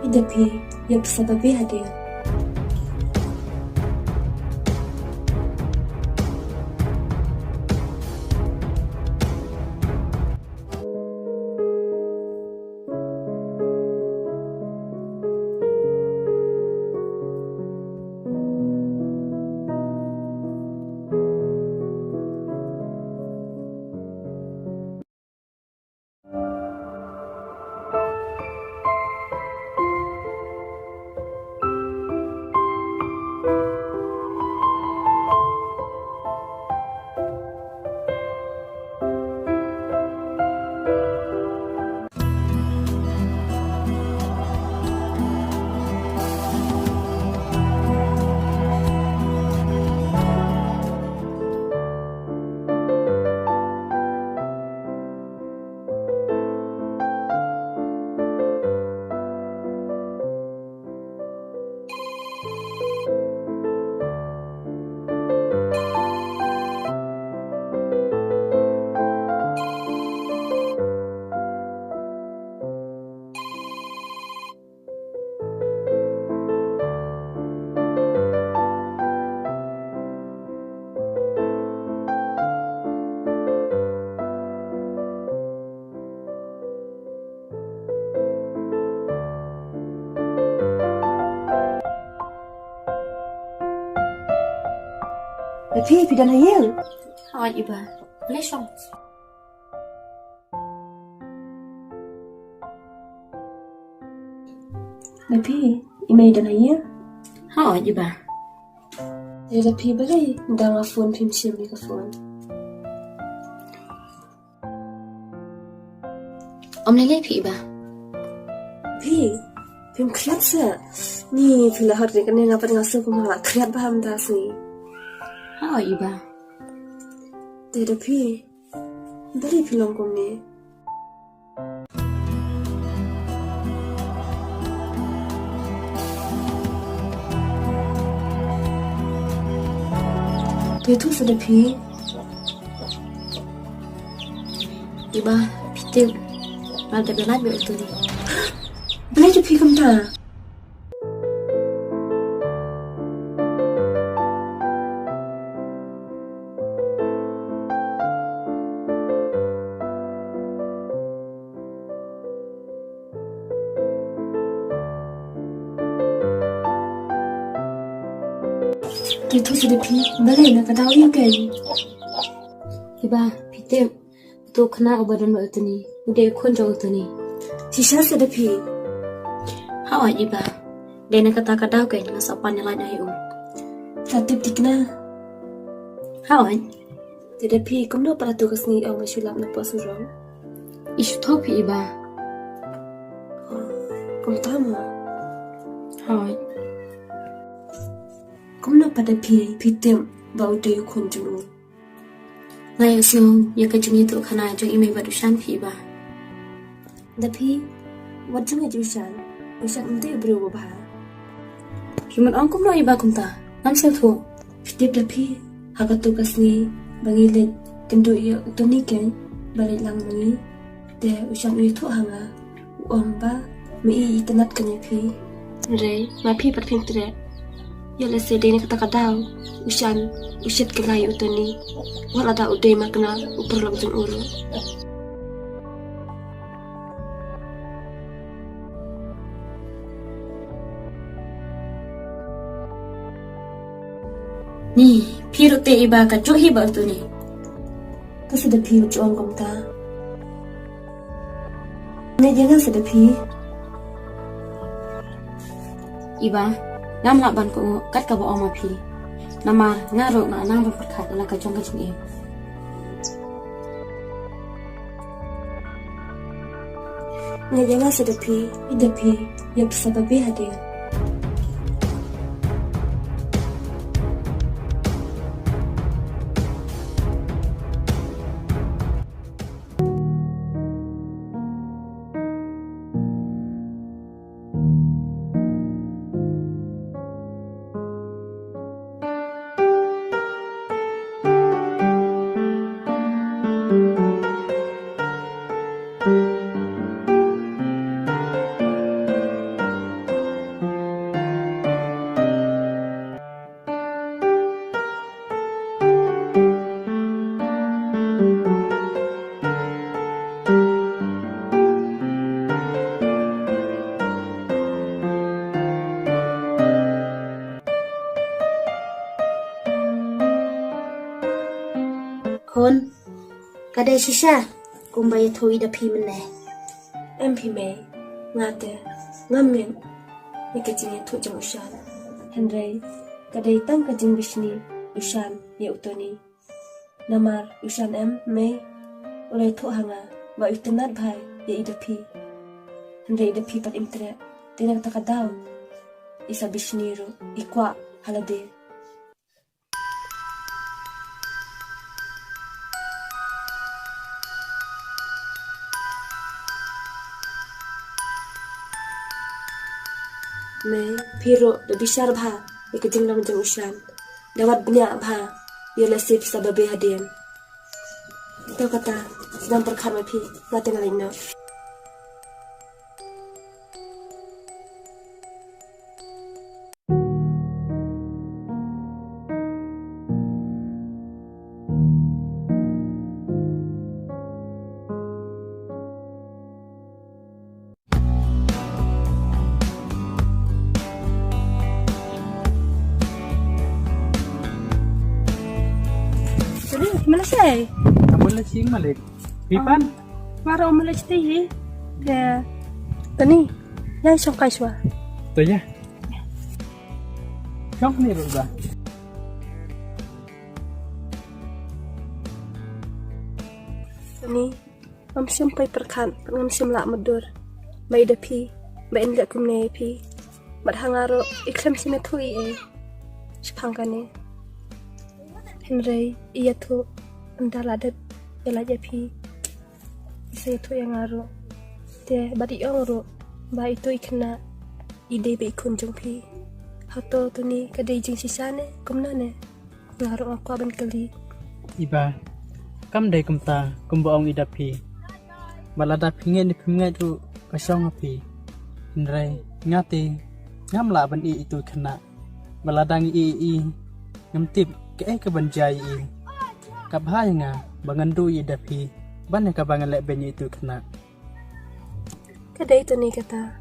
إذا بي بسبب هدية. Tapi dan hayal. Awak iba, lesong. Tapi imay dan hayal. Awak iba. Tapi balay nda phone phim sim ni ka phone. Om lele pi iba. Pi phim khlat sa. Ni phila har ni kan ngapa ngasu ko mala khlat ba ham das ni. Awak iba. Tapi balay film ko ni. Itu sudah pi. Iba, pitiu. Malta belat be utuli. Balay tu pi kamta. Itu sudah pi. Balay nak kadaw ya kan. Iba, pitiu. Tu kena obadan be utuni. Udah kunjau utuni. Sisa sudah pi. Awak iba. Dena kata-kata kan ngasapan yang lain ayu. Tatip dikna. Awak. Tapi kamu pada tugas ni ang masulap na po surang. Isu topi iba. Kamu tama. Awak. Kamu pada pi pitem bau de kunjung. Ngai siung ya kajungi tu kana jung imay badushan pi iba. Tapi wajung ajusan. Usak nanti berubah. Kiman ang kumno iba kumta. Namsel tu. Pitip tapi haga tugas ni bangilit kendo iya utoni kan balik lang ni. De usak itu hanga. Uamba mi itanat kanya pi. Re, ma pi patping tre. Ya lese dena kata-kata usyat kelai utoni. Wala da uday makna upur langsung uru. Ni, piru te iba ka johi ba utoni. Kasi da pi ujuan kumta. Ne jangan sudah pi. Iba, ngam laban ko kat ka ba oma pi. Nama ngaro na nang berkat ala ka jong e. Ne jangan sudah pi. Ida pi ya sebab hadiah. Kadai shisha kumbaya thui da phi mene. em phi me ngate ngamen ni ka jing thu jong ushan henry kadai tang ka jing bishni ushan ye utoni namar ushan em me oleh thu hanga ba utenat bhai ye idapi henry idapi pat imtre tinak takadaw isa bishni ro ikwa halade मैं फिरो बिशार भा एक जिंगला जंग उशान दावat banyak bha ialah sip sababe hadian itu kata sedang perkhan mai phi ngate ngalino Malaysia. Boleh sing malik. Pipan. Ngaro Malaysia ti. Ke tani. Yang songkai swa. Tu ya. Kau ni berubah. Tani. Mamsim pai perkan, mamsim lak medur. Bai dapi, bai endak kumne pi. Mat hangaro iklam simetui Sepangkane. Henry iya tu ndaladat yala japi isa itu yang ngaro te bari oro ba itu ikna ide be kunjung pi hato tuni kadai jing sisane kumna ne ngaro aku aban kali Iba. Kam dai kumta kumbaong idapi. Balada pingin di pingai tu kasong api. Henry ngati ngamla ban itu kena. Baladang i ngamtip ke kebanjai kabhai nga bangandu idapi banyak kabangan lek benye itu kena kadai tuni kata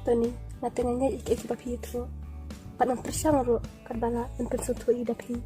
tuni natenganya ik papi itu panang persang ro kadbala enpen sutu idapi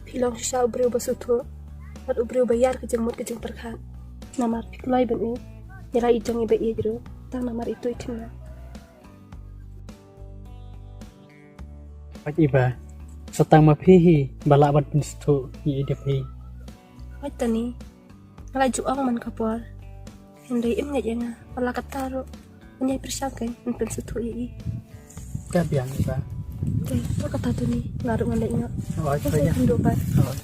pilong sha ubreu basutu mat ubreu bayar ke jengmut ke jeng perkhan namar pikloi ben yara ijong ibe idro tang namar itu ikna Pak Iba setang mapihi balak ban pinstu i idapi Oi tani ngalai juang man kapor Henry im ngajanga pala kataro nyai persangkai enpen sutu i kabiang Iba. Oke, itu kata tuni ngaruh ngalai ngak Oh, itu saya ya. tunduk bat Oh.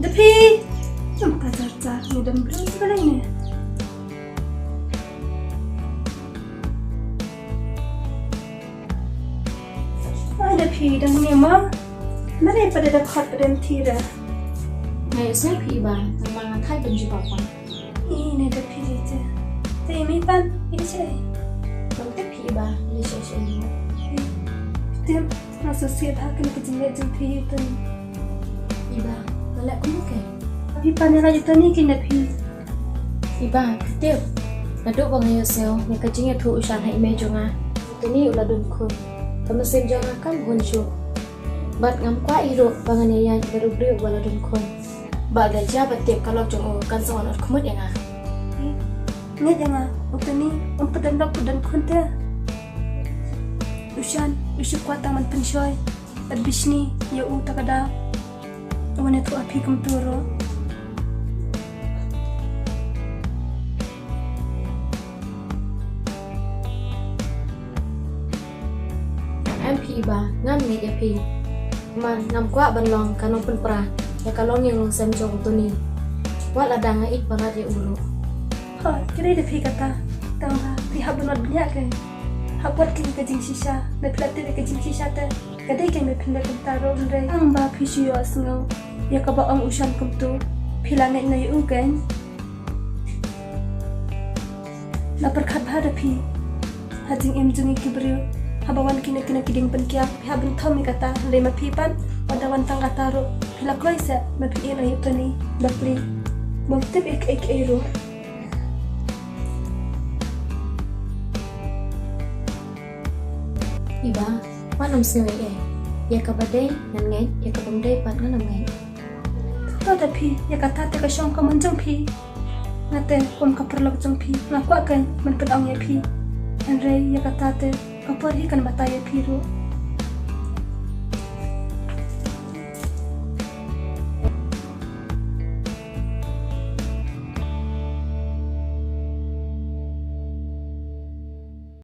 Depi jumpa caca ngidam belum sebenarnya Depi dan Nima mana pada dapat pada tira Ngayon sa iba ng mga thai benji papa. ini Depi aja tapi pan ini sih Nang tepi iba lisya siya niyo. tim rasa siap akan kejengat jumpi itu Iba, wala ko mo kay. tapi pan yang aja tani kini Depi Iba, ketip. Nado ba ngayon sa'yo, may kajing ito usan hay medyo nga. Ito ni uladun ko. Kamasin dyan nga kam hunsyo. Bat ngam kwa iro, panganiyan garubri uladun ko. Bagay siya batip kalog dyan o kansangon at kumot yan nga. Nggak jangan, waktu ini empedan dan kunta. Usan, usyuk kuat taman pensyoy. At bisni, ya tak ada. Awan itu api kemturo. MP iba, ngam ni yapi. Man, ngam kwa banlong kanong penpera. Ya kalong yang long sem jong tuni. Wala da nga ik barat ya uro. Ha, kira ada pi kata. Tangga, pihak benar banyak kan. Hak buat kini kajing sisa. Na pelatih kajing sisa te. Kadai kan me pindah kentaro ndai. Ang ba pi siyo asngau. Ya kaba ang usan kumtu. Pilangai na yu kan. Na perkat bhada pi. Hajing em jungi kibriu. habawan kina kiding penkiak piha bentom kata le ma pi pan wadawan tang kata ro pila kloi sa ma pi ina yutani bakli mongtep ek ero Iba, manam siwe ya kabadai nan ngai ya kabamdai pat nganam ngai. to da pi ya kata te ka shong ka monjong pi ngate kom ka perlok jong pi ngakwa kan man pedang ya pi andre ya kata te ka por hi kan bataya pi ro